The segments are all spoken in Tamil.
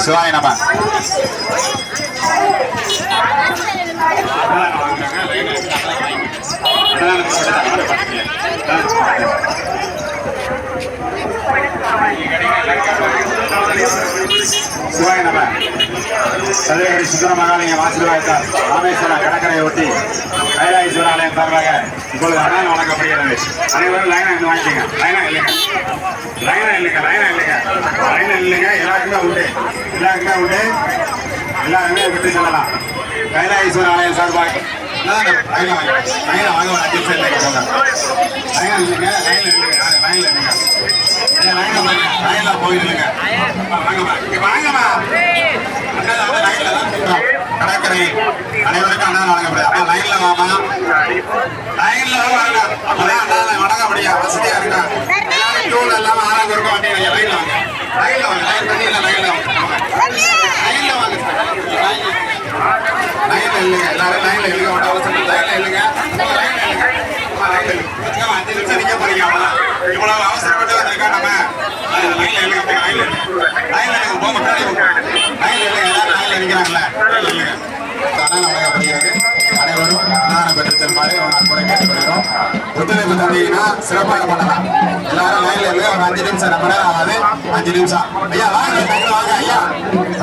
சிவாய நம. சிவாய நம. சதுரகிரி சுந்தர மகாலிங்கம் ஆசீர்வாதத்தால் ராமேஸ்வரம் கடற்கரையை ஒட்டி கைலாயேஸ்வர ஆலயம் சார்பாக இப்பொழுது அண்ணன் வழங்கப்படுகிறது. அனைவரும் லைனா இருந்து வாங்கிக்கோங்க. லைனா இல்லைங்க, லைனா இல்லைங்க, லைனா இல்லைங்க, லைனா இல்லைங்க. எல்லாருக்குமே உண்டு, எல்லாருக்குமே உண்டு, எல்லாருமே விட்டு செல்லலாம். கைலாயேஸ்வர ஆலயம் சார்பாக லைனா வாங்க ஒரு 5 நிமிஷம் இல்லைங்க. லைனா இல்லைங்க, லைன்ல இல்லைங்க, லைன்ல இல்லைங்க, லைன்ல போயிடுங்க. வாங்கம்மா, வாங்கம்மா. கடற்கரை அனைவருக்கும் அண்ணா வழங்கப்படுது. லைன்ல வாமா, லைன்ல வாங்க. அப்பதான் அண்ணா வணங்க முடியும், வசதியா இருக்கா. டூல் இல்லாம ஆறாவது இருக்கும் வண்டி. லைன்ல வாங்க, லைன்ல வாங்க, லைன் பண்ணி இல்லை, லைன்ல வாங்க, லைன்ல வாங்க, லைன்ல இல்லைங்க. எல்லாரும் லைன்ல இல்லைங்க, ஒன்றும் அவசரம் இல்லை. லைன்ல இல்லைங்க, லைன்ல இல்லைங்க, லைன்ல இல்லைங்க. 5 நிமிஷம் நிக்க போறீங்க, அவ்வளவுதான். இவ்வளவு அவசரப்பட்டு வந்திருக்கா நம்ம. லைன்ல இல்லைங்க, லைன்ல லைன்ல இல்லைங்க, போங்க பின்னாடி போங்க. லைன்ல இல்லைங்க, எல்லாரும் லைன்ல நிக்கிறாங்கல்ல, லைன்ல இல்லைங்க. வழங்கப்படுகிறது. அனைவரும் அன்னதானம் பெற்று செல்லுமாறு அன்புரை கேட்டுக்கொள்கிறோம். ஒத்துழைப்பு தந்தீங்கன்னா சிறப்பாக பண்ணலாம். எல்லாரும் லைன்ல இல்லைங்க, ஒரு 5 நிமிஷம், நம்ம நேரம் ஆகாது, 5 நிமிஷம். ஐயா வாங்க, டக்குனு வாங்க, ஐயா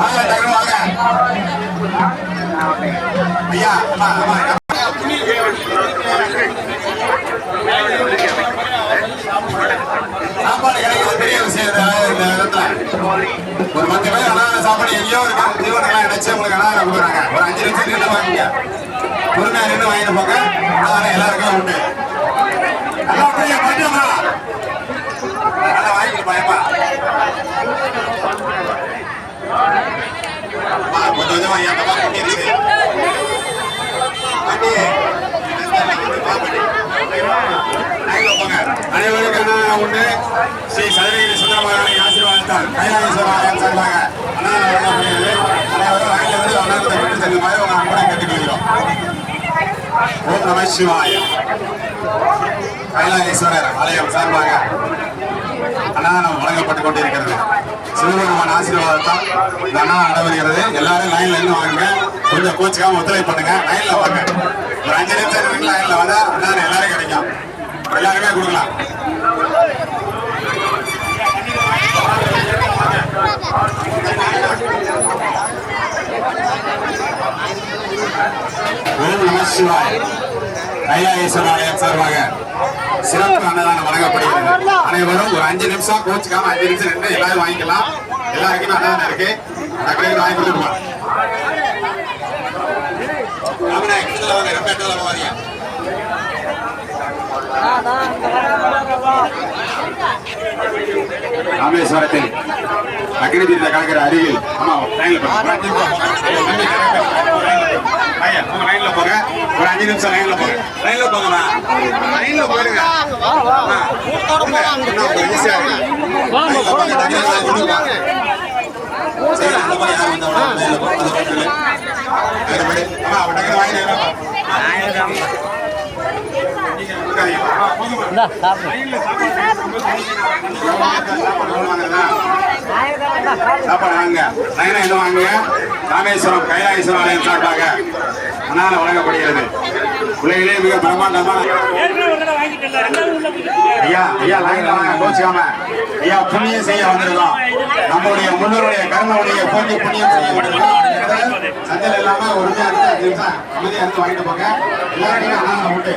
வாங்க, டக்குனு வாங்க ஐயா. சாப்பாடு கிடைக்கிறது பெரிய விஷயம். இந்த இடத்துல ஒரு 10 பேர் அனாத சாப்பாடு எங்கேயோ இருக்கு, ஜீவனெல்லாம் நினைச்சு உங்களுக்கு அனாதை கொடுக்குறாங்க. ஒரு 5 நிமிஷம் நின்று வாங்கிங்க, பொறுமையா நின்று வாங்கிட்டு போங்க. அனாதை எல்லாருக்கும் உண்டு. நல்லா பண்ணிடுமா, நல்லா வாங்கிட்டு பயப்பா. கொஞ்சம் கொஞ்சமா ஐயா நல்லா பண்ணிடுச்சு அனைவருக்கான உண்டு. ஸ்ரீ சதுரகிரி சுந்தர மகாலிங்க ஆசீர்வாதத்தால் கைலாயேஸ்வர ஆலயம் சார்பாக வழங்கப்படுகிறது. அனைவரும் வாயிலிருந்து அன்னத்தை விட்டு செல்லுமாறு உங்கள் அன்பனை கேட்டுக்கொள்கிறோம். ஓம் நம சிவாய. கைலாயேஸ்வரர் ஆலயம் சார்பாக அன்னதானம் வழங்கப்பட்டுக் கொண்டிருக்கிறது. சிவபெருமான் ஆசீர்வாதத்தால் இந்த அன்னதானம் நடைபெறுகிறது. எல்லாரும் லைன்ல இருந்து வாங்க, கொஞ்சம் கோச்சுக்காம ஒத்துழைப்பு பண்ணுங்க. லைன்ல வாங்க, ஒரு 5 நிமிஷம் இருக்கு. லைன்ல வந்தா அன்னதானம் எல்லாரும் கிடைக்கும், எல்லாருமே கொடுக்கலாம். ஓம் நம சிவாய. கைலாயேஸ்வர ஆலயம் சார்பாக சிறப்பு அன்னதானம் வழங்கப்படுகிறது. அனைவரும் ஒரு 5 நிமிஷம் கோச்சுக்காம 5 நிமிஷம் நின்று எல்லாரும் வாங்கிக்கலாம். எல்லாருக்குமே அன்னதானம் இருக்கு, டக்குனு வாங்கி கொடுக்கலாம். ராமேஸ்வரத்தில் அக்னி தீர்த்த கடற்கரை அருகில் லைன்ல போங்க, ஒரு 5 நிமிஷம் லைன்ல போங்க, லைன்ல போங்கம்மா, லைன்ல போயிடுங்க. ஈஸியா இருக்கு. சாப்பாடு வாங்க, லைனா என்ன வாங்க. ராமேஸ்வரம் கைலாயேஸ்வர ஆலயம் சார்பாக அன்னதானம் வழங்கப்படுகிறது. உலகிலே மிக பிரம்மாண்டமான ஐயா ஐயா லைன்ல வாங்க, கோச்சுக்காம. ஐயா புண்ணியம் செய்ய வந்திருக்கோம், நம்மளுடைய முன்னோருடைய கர்மவுடைய போட்டி புண்ணியம் செய்ய வந்திருக்கோம். சஞ்சல் இல்லாம உறுதியா இருந்து 5 நிமிஷம் அமைதியா இருந்து வாங்கிட்டு போங்க. எல்லாருக்குமே அன்னதானம் உண்டு.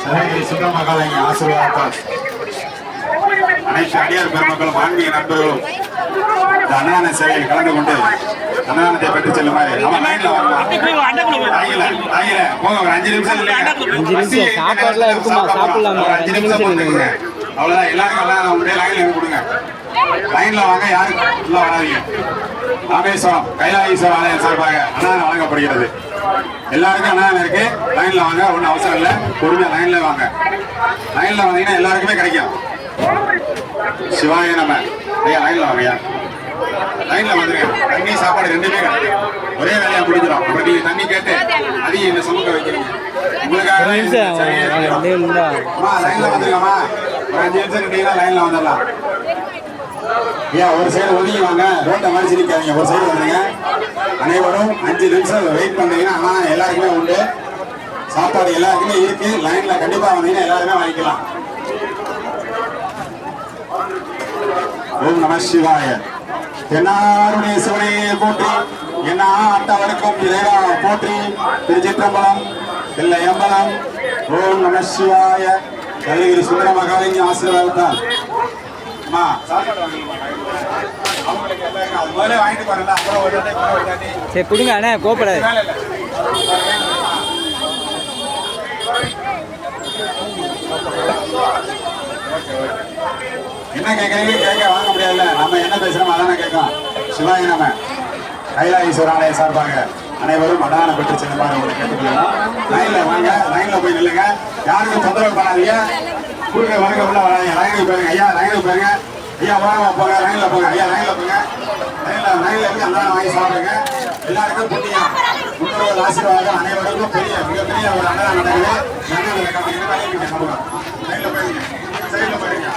சதுரகிரி சுந்தர மகாலிங்க ஆசீர்வாதத்தால் அனைத்து அடியார் பெருமக்களும் ஆன்மீக நண்பர்களும் இந்த அன்னதான சேவையில் கலந்து கொண்டு அன்னதானத்தை பெற்று செல்லுமாறு. போங்க, ஒரு 5 நிமிஷம் சாப்பாடுலாம் இருக்குமா, சாப்பிடலாம். 5 நிமிஷம் அவ்வளவுதான். எல்லாருக்கும் எல்லாம் உங்களுடைய லைன்ல கொடுங்க. லைன்ல வாங்க, யாரும் உள்ள வராதீங்க. ராமேஸ்வரம் கைலாயேஸ்வரர் ஆலயம் சார்பாக அன்னதானம் வழங்கப்படுகிறது. எல்லாருக்கும் அன்னதானம் இருக்கு. லைன்ல வாங்க, ஒன்றும் அவசரம் இல்லை. பொறுமையா லைன்ல வாங்க. லைன்ல வந்தீங்கன்னா எல்லாருக்குமே கிடைக்கும். சிவாய நம்ம ஐயா லைன்ல வாங்கய்யா. லைன்ல வந்துருங்க. தண்ணி சாப்பாடு ரெண்டுமே கிடைக்கும். ஒரே வேலையா முடிஞ்சிடும். அப்புறம் நீங்க தண்ணி கேட்டு அதையும் இந்த சுமக்க வைக்கிறீங்க. உங்களுக்காக லைன்ல வந்துருங்கம்மா. ஒரு 5 நிமிஷம் கிட்டீங்கன்னா லைன்ல வந்துடலாம். ஏன் ஒரு சைடு ஒதுங்கி வாங்க. ரோட்டை மாதிரி சிரிக்காதீங்க. ஒரு சைடு வந்துருங்க. அனைவரும் 5 நிமிஷம் வெயிட் பண்றீங்கன்னா ஆனா எல்லாருக்குமே உண்டு. சாப்பாடு எல்லாருக்குமே இருக்கு. லைன்ல கண்டிப்பா வந்தீங்கன்னா எல்லாருமே வாங்கிக்கலாம். ஓம் நம சிவாய. தென்னாருடைய சிவனையை போற்றி, என்ன ஆட்டவருக்கும் இறைவா போற்றி. திருச்சிற்றம்பலம், தில்லையம்பலம். ஓம் நம சிவாய. கலிகிரி சுந்தர மகாலிங்க ஆசீர்வாதத்தால் அம்மா சாப்பாடு அவங்களுக்கு எல்லாருக்கும் அது முதல்ல வாங்கிட்டு போறேன்ல. அப்புறம் ஒரு தாட்டி சரி கொடுங்க அண்ணே, கோப்படாது. என்ன கேட்கறீங்க? கேட்க வாங்க முடியாதுல்ல. நம்ம என்ன பேசுறோம் அதான கேட்கலாம். சிவாய நம்ம கைலாயேஸ்வரர் ஆலய சார்பாக அனைவரும் அன்னதானம் பெற்று செல்லுமாறு உங்களை கேட்டுக்கொள்ளலாம். லைன்ல வாங்க, லைன்ல போய் நில்லுங்க. யாருக்கும் தொந்தரவு பண்ணாதீங்க. குறுக்க வணக்க உள்ள வராங்க. லைனுக்கு போயிருங்க ஐயா, லைனுக்கு போயிருங்க ஐயா. ஓரமா போங்க, லைன்ல போங்க ஐயா, லைன்ல போங்க. லைன்ல இருந்து அன்னதானம் வாங்கி சாப்பிடுங்க. எல்லாருக்கும் புண்ணியம், முன்னோர்கள் ஆசீர்வாதம். அனைவருக்கும் மிகப்பெரிய ஒரு அன்னதானம் நடக்குது. லைன்ல போயிருங்க, சைட்ல போயிருங்க. சைட்ல போயிருங்க.